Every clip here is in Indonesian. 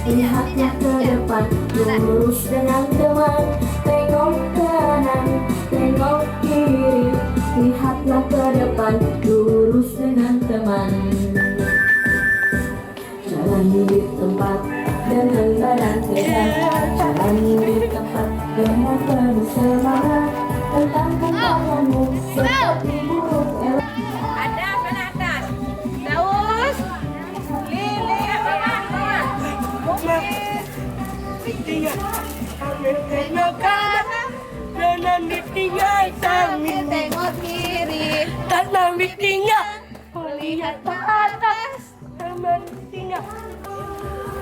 Lihatlah ke depan, lurus dengan teman. Tengok kanan, tengok kiri. Lihatlah ke depan, lurus dengan teman. Jalani di tempat dengan badan sehat. Jalani di tempat dengan penuh semangat. Tentangkan tanganmu seperti burung elok. Ada atas. Daus. Lili bawah. Tinggal ambil tengok kanan, kanan ditinggal sambil Tengok kiri. kanan ditinggal, lihat ke atas, kanan ditinggal.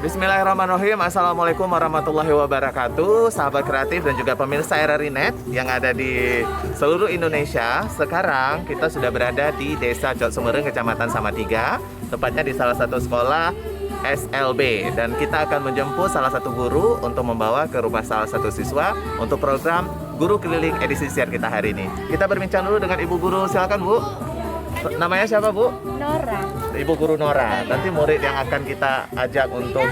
Bismillahirrahmanirrahim. Assalamualaikum warahmatullahi wabarakatuh. Sahabat kreatif dan juga pemirsa RRI Net yang ada di seluruh Indonesia. Sekarang kita sudah berada di Desa Jok Sumereng, Kecamatan Samatiga, tepatnya di salah satu sekolah SLB. Dan kita akan menjemput salah satu guru untuk membawa ke rumah salah satu siswa untuk program Guru Keliling edisi siar kita hari ini. Kita berbincang dulu dengan Ibu Guru. Silakan Bu. Namanya siapa Bu? Nora. Ibu Guru Nora. Nanti murid yang akan kita ajak untuk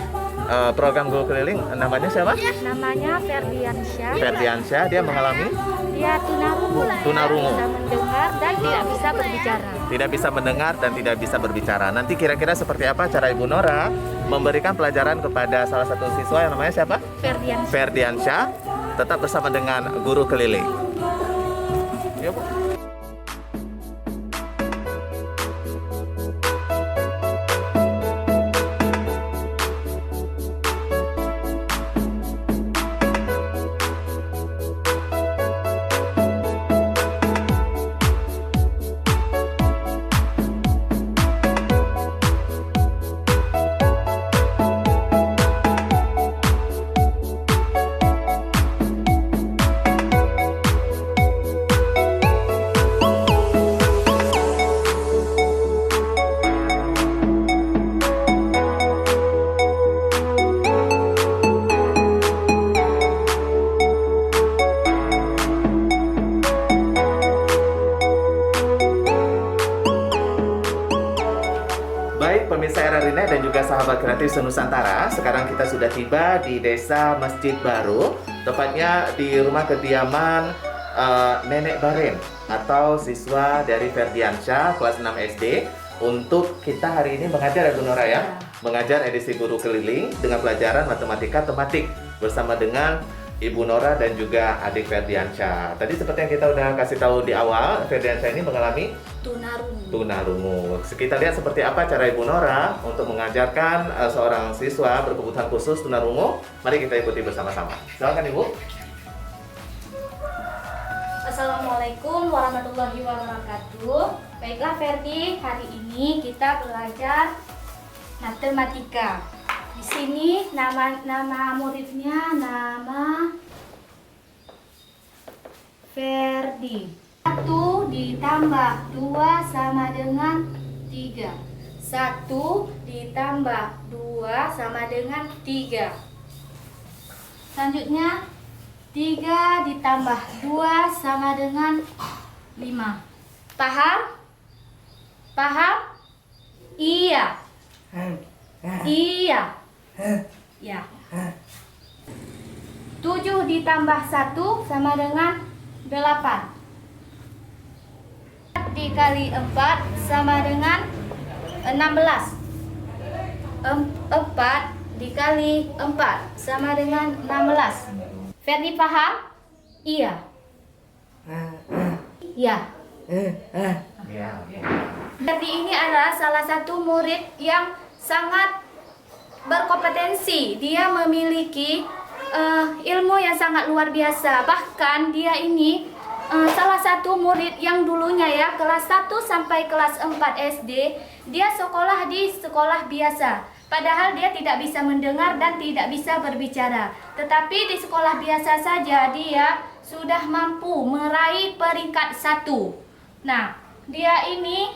program Guru Keliling namanya siapa? Namanya Ferdiansyah. Ferdiansyah. Dia mengalami Dia tunarungu. Tunarungu. Bisa mendengar dan tidak bisa berbicara. tidak bisa mendengar dan tidak bisa berbicara. Nanti kira-kira seperti apa cara Ibu Nora memberikan pelajaran kepada salah satu siswa yang namanya siapa? Ferdiansyah. Ferdiansyah. Tetap bersama dengan Guru Keliling. Ya, Bu. Baik pemirsa RRI Net dan juga sahabat kreatif senusantara, sekarang kita sudah tiba di Desa Masjid Baru, tepatnya di rumah kediaman Nenek Baren atau siswa dari Ferdiansyah kelas 6 SD. Untuk kita hari ini mengajar ya Bu Nora ya, mengajar edisi Guru Keliling dengan pelajaran matematika tematik bersama dengan Ibu Nora dan juga adik Ferdiansyah. Tadi seperti yang kita udah kasih tahu di awal, Ferdiansyah ini mengalami tunarungu. Kita lihat seperti apa cara Ibu Nora untuk mengajarkan seorang siswa berkebutuhan khusus tunarungu. Mari kita ikuti bersama-sama. Silakan Ibu. Assalamualaikum warahmatullahi wabarakatuh. Baiklah Ferdi, hari ini kita belajar matematika. Di sini nama muridnya nama Ferdi. 1 ditambah 2 sama dengan 3. 1 ditambah 2 sama dengan 3. Selanjutnya 3 ditambah 2 sama dengan 5. Paham? Paham? Iya. Iya. Ya. 7 ditambah 1 sama dengan 8. 4 dikali 4 sama dengan 16. 4 dikali 4 sama dengan 16. Ferdi paham? Iya. Ya. Ferdi ini adalah salah satu murid yang sangat berkompetensi. Dia memiliki ilmu yang sangat luar biasa. Bahkan dia ini salah satu murid yang dulunya ya kelas 1 sampai kelas 4 SD dia sekolah di sekolah biasa. Padahal dia tidak bisa mendengar dan tidak bisa berbicara. Tetapi di sekolah biasa saja dia sudah mampu meraih peringkat 1. Nah, dia ini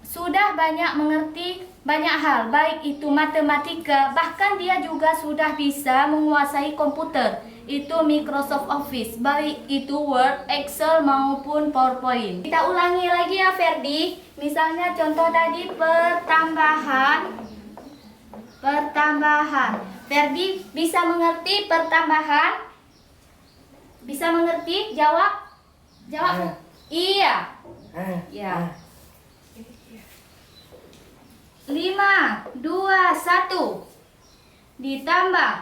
sudah banyak mengerti banyak hal, baik itu matematika, bahkan dia juga sudah bisa menguasai komputer. Itu Microsoft Office, baik itu Word, Excel maupun PowerPoint. Kita ulangi lagi ya Ferdi. Misalnya contoh tadi pertambahan pertambahan. Ferdi bisa mengerti pertambahan? Bisa mengerti? Jawab. Jawab. Iya. Ya. 5, 2, 1 ditambah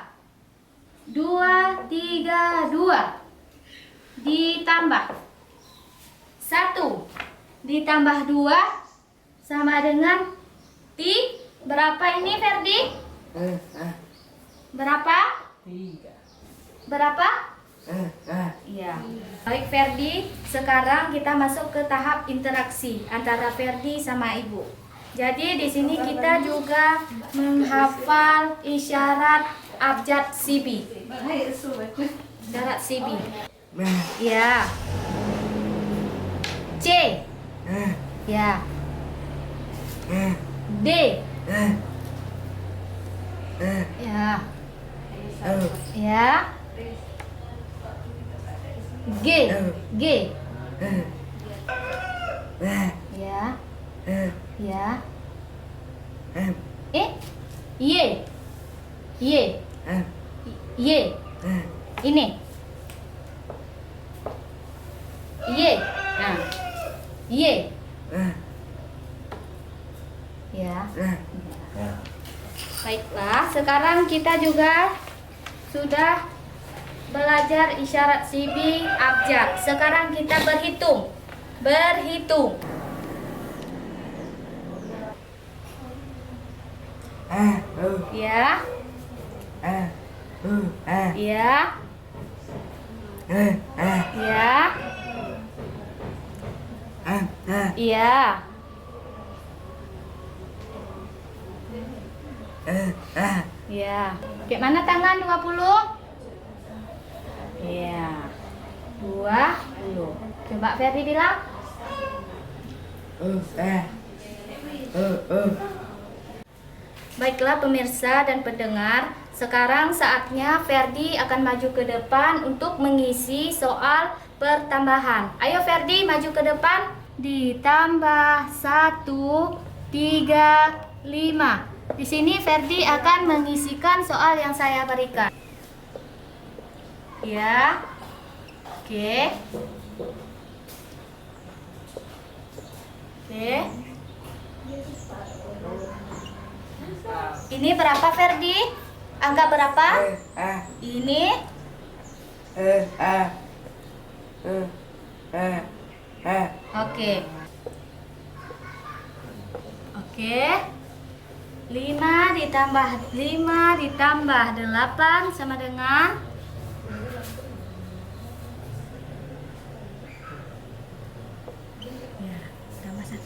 2, 3, 2 ditambah 1 ditambah 2 sama dengan berapa ini Ferdi? Berapa? 3. Berapa? Iya. Baik Ferdi, sekarang kita masuk ke tahap interaksi antara Ferdi sama Ibu. Jadi di sini kita juga menghafal isyarat abjad CB. Isyarat CB. Ya. C. Ya. D. Ya. Ya. G. G. Ya. Ya. Y. Y. Y. Ini. Y. Nah. Y. Ya. Baiklah, sekarang kita juga sudah belajar isyarat CB abjad. Sekarang kita berhitung. Berhitung. Ya. Ya. Ya. Iya. Iya. Kayak mana tangan 20? Iya. 20. Coba Ferdi bilang. Baiklah pemirsa dan pendengar, sekarang saatnya Ferdi akan maju ke depan untuk mengisi soal pertambahan. Ayo Ferdi maju ke depan. Ditambah 1, 3, 5. Di sini Ferdi akan mengisikan soal yang saya berikan. Ya. Oke. Oke. Ini berapa Ferdi? Angka berapa? Ini Oke. Oke. 5 ditambah 8 sama dengan tambah 1.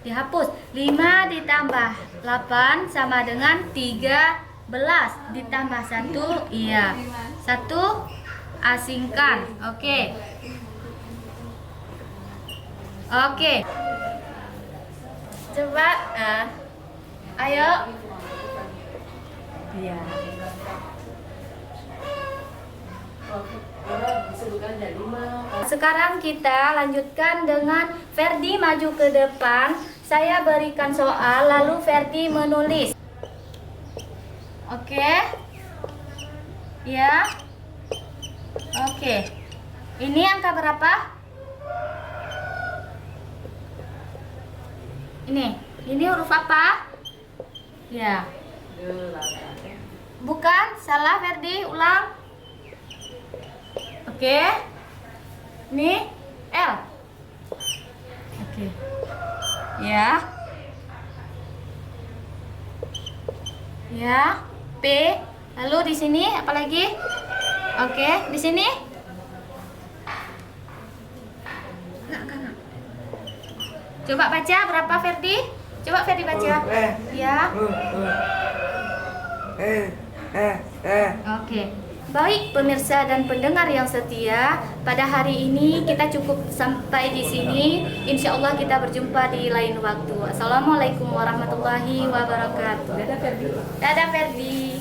Dihapus. 5 ditambah 8 sama dengan 13 ditambah 1. Iya. 1 asingkan. Oke. Oke. Coba ayo. Iya. Sekarang kita lanjutkan dengan Ferdi maju ke depan. Saya berikan soal lalu Ferdi menulis. Oke. Ya. Oke. Ini angka berapa? Ini huruf apa? Ya. Bukan, salah Ferdi, ulang. Oke. Ini L. Oke. Ya. Ya. P. Lalu di sini apa lagi? Oke, di sini? Enggak. Coba baca berapa Ferdi? Coba Ferdi baca. Ya. Oke. Baik pemirsa dan pendengar yang setia, pada hari ini kita cukup sampai di sini. Insya Allah kita berjumpa di lain waktu. Assalamualaikum warahmatullahi wabarakatuh. Dadah Ferdi.